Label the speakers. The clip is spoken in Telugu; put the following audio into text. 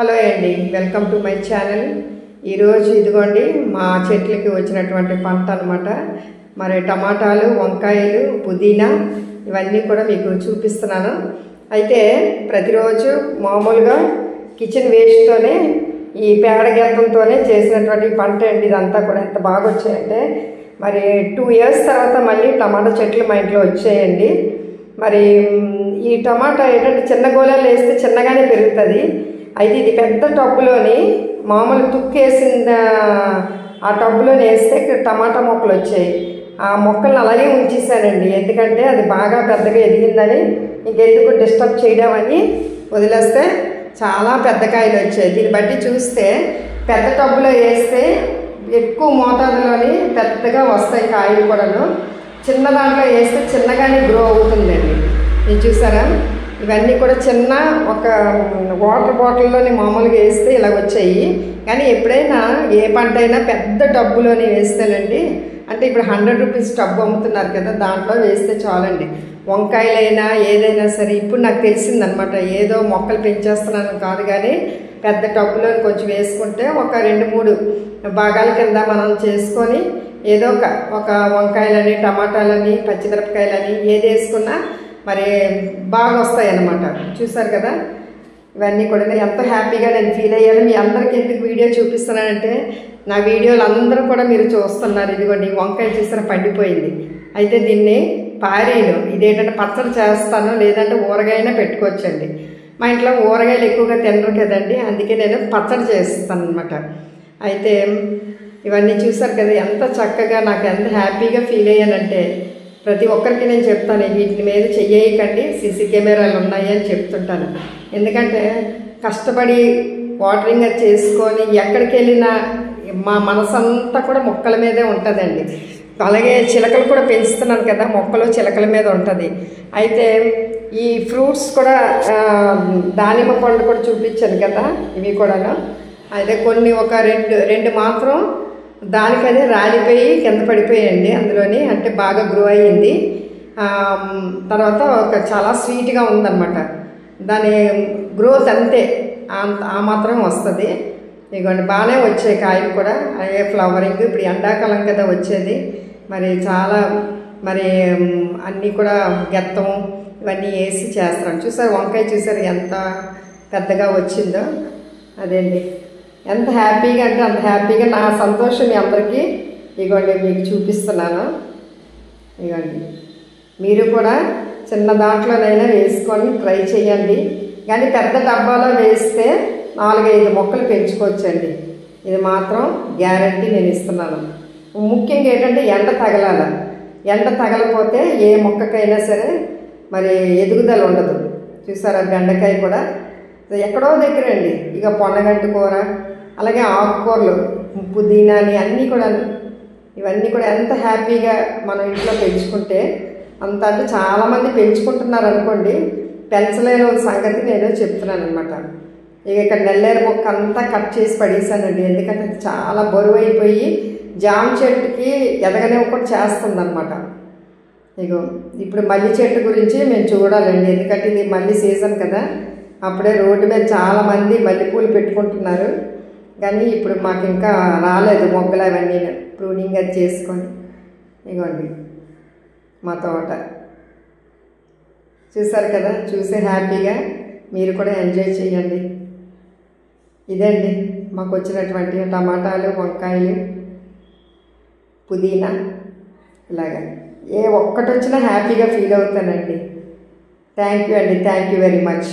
Speaker 1: హలో అండి, వెల్కమ్ టు మై ఛానల్. ఈరోజు ఇదిగోండి మా చెట్లకి వచ్చినటువంటి పంట అనమాట. మరి టమాటాలు, వంకాయలు, పుదీనా ఇవన్నీ కూడా మీకు చూపిస్తున్నాను. అయితే ప్రతిరోజు మామూలుగా కిచెన్ వేస్ట్తోనే ఈ పేడ గెత్తంతోనే చేసినటువంటి పంట అండి. ఇదంతా కూడా ఎంత బాగా వచ్చాయంటే మరి 2 years తర్వాత మళ్ళీ టమాటా చెట్లు మా ఇంట్లో వచ్చాయండి. మరి ఈ టమాటా ఏంటంటే చిన్న గోళాలు వేస్తే చిన్నగానే పెరుగుతుంది. అయితే ఇది పెద్ద టబ్బులోని మామూలు తుక్కేసిన ఆ టబ్బులోని వేస్తే టమాటా మొక్కలు వచ్చాయి. ఆ మొక్కలను అలాగే ఉంచేసానండి, ఎందుకంటే అది బాగా పెద్దగా ఎదిగిందని ఇంకెందుకు డిస్టర్బ్ చేయడం అని వదిలేస్తే చాలా పెద్ద కాయలు వచ్చాయి. దీన్ని బట్టి చూస్తే పెద్ద టబ్బులో వేస్తే ఎక్కువ మోతాదులోని పెద్దగా వస్తాయి కాయలు కూడాను. చిన్న దాంట్లో వేస్తే చిన్నగానే గ్రో అవుతుందండి. ఇది చూసారా, ఇవన్నీ కూడా చిన్న ఒక వాటర్ బాటిల్లోని మామూలుగా వేస్తే ఇలా వచ్చాయి. కానీ ఎప్పుడైనా ఏ పంట అయినా పెద్ద టబ్బులోని వేస్తేనండి, అంటే ఇప్పుడు 100 రూపీస్ టబ్బు అమ్ముతున్నారు కదా, దాంట్లో వేస్తే చాలండి. వంకాయలైనా ఏదైనా సరే ఇప్పుడు నాకు తెలిసిందనమాట. ఏదో మొక్కలు పెంచేస్తున్నాను కాదు, కానీ పెద్ద టబ్బులో కొంచెం వేసుకుంటే ఒక 2-3 భాగాల కింద మనం చేసుకొని ఏదో ఒక వంకాయలని, టమాటాలని, పచ్చిమిరపకాయలని ఏది వేసుకున్నా మరి బాగా వస్తాయి అన్నమాట. చూసారు కదా, ఇవన్నీ కూడా ఎంత హ్యాపీగా నేను ఫీల్ అయ్యాను. మీ అందరికీ ఎందుకు వీడియో చూపిస్తున్నానంటే నా వీడియోలు అందరూ కూడా మీరు చూస్తున్నారు. ఇదిగోండి వంకాయ చూసిన పండిపోయింది. అయితే దీన్ని పారీను ఇదేంటంటే పచ్చడి చేస్తాను, లేదంటే ఊరగాయనే పెట్టుకోవచ్చండి. మా ఇంట్లో ఊరగాయలు ఎక్కువగా తినరు కదండి, అందుకే నేను పచ్చడి చేస్తాను అనమాట. అయితే ఇవన్నీ చూసారు కదా, ఎంత చక్కగా నాకు ఎంత హ్యాపీగా ఫీల్ అయ్యానంటే ప్రతి ఒక్కరికి నేను చెప్తాను, వీటి మీద చెయ్యకండి, సీసీ కెమెరాలు ఉన్నాయి అని చెప్తుంటాను. ఎందుకంటే కష్టపడి వాటరింగ్ అది చేసుకొని ఎక్కడికి వెళ్ళినా మా మనసంతా కూడా మొక్కల మీదే ఉంటుందండి. అలాగే చిలకలు కూడా పెంచుతున్నాను కదా, మొక్కలు చిలకల మీద ఉంటుంది. అయితే ఈ ఫ్రూట్స్ కూడా దానిమ్మ పండు కూడా చూపించాను కదా, ఇవి కూడాను. అయితే కొన్ని ఒక రెండు మాత్రం దానికదే రాలిపోయి కింద పడిపోయాయండి అందులోని, అంటే బాగా గ్రో అయ్యింది. తర్వాత ఒక చాలా స్వీట్గా ఉందన్నమాట. దాని గ్రోత్ అంతే ఆ మాత్రం వస్తుంది. ఇదిగోండి బాగానే వచ్చాయి కాయలు కూడా, అయ్యే ఫ్లవరింగ్. ఇప్పుడు ఎండాకాలం కదా వచ్చేది, మరి చాలా మరి అన్నీ కూడా గెత్తం ఇవన్నీ వేసి చేస్తాను. చూసారు వంకాయ, చూసారు ఎంత పెద్దగా వచ్చిందో. అదేండి ఎంత హ్యాపీగా అంటే అంత హ్యాపీగా నా సంతోషం మీ అందరికీ ఇదిగోండి మీకు చూపిస్తున్నాను. ఇదిగోండి మీరు కూడా చిన్న దాంట్లోనైనా వేసుకొని ట్రై చేయండి. కానీ పెద్ద డబ్బాలో వేస్తే 4-5 మొక్కలు పెంచుకోవచ్చండి. ఇది మాత్రం గ్యారంటీ నేను ఇస్తున్నాను. ముఖ్యంగా ఏంటంటే ఎండ తగలాల. ఎండ తగలపోతే ఏ మొక్కకైనా సరే మరి ఎదుగుదల ఉండదు. చూసారా, బెండకాయ కూడా ఎక్కడో దగ్గరండి. ఇక పొన్నగంటి కూర, అలాగే ఆకుకూరలు, పుదీనాని అన్నీ కూడా, ఇవన్నీ కూడా ఎంత హ్యాపీగా మనం ఇంట్లో పెంచుకుంటే అంత. అంటే చాలామంది పెంచుకుంటున్నారు అనుకోండి, పెంచలేని సంగతి నేను చెప్తున్నాను అనమాట. ఇక ఇక్కడ నెల్లేరు మొక్క అంతా కట్ చేసి పడేసానండి, ఎందుకంటే అది చాలా బరువు అయిపోయి జామ చెట్టుకి ఎదగనివ్వకుండా చేస్తుంది అనమాట. ఇగో ఇప్పుడు మల్లి చెట్టు గురించి మేము చూడాలండి, ఎందుకంటే ఇది మల్లి సీజన్ కదా. అప్పుడే రోడ్డు మీద చాలామంది మల్లెపూలు పెట్టుకుంటున్నారు, కానీ ఇప్పుడు మాకు ఇంకా రాలేదు మొగ్గలు అవన్నీ. ప్రూనింగ్ అది చేసుకొని ఇగోండి మా తోట చూసారు కదా, చూసే హ్యాపీగా మీరు కూడా ఎంజాయ్ చేయండి. ఇదండి మాకు వచ్చినటువంటి టమాటాలు, వంకాయలు, పుదీనా. ఇలాగా ఏ ఒక్కటి వచ్చినా హ్యాపీగా ఫీల్ అవుతానండి. థ్యాంక్ యూ అండి, థ్యాంక్ యూ వెరీ మచ్.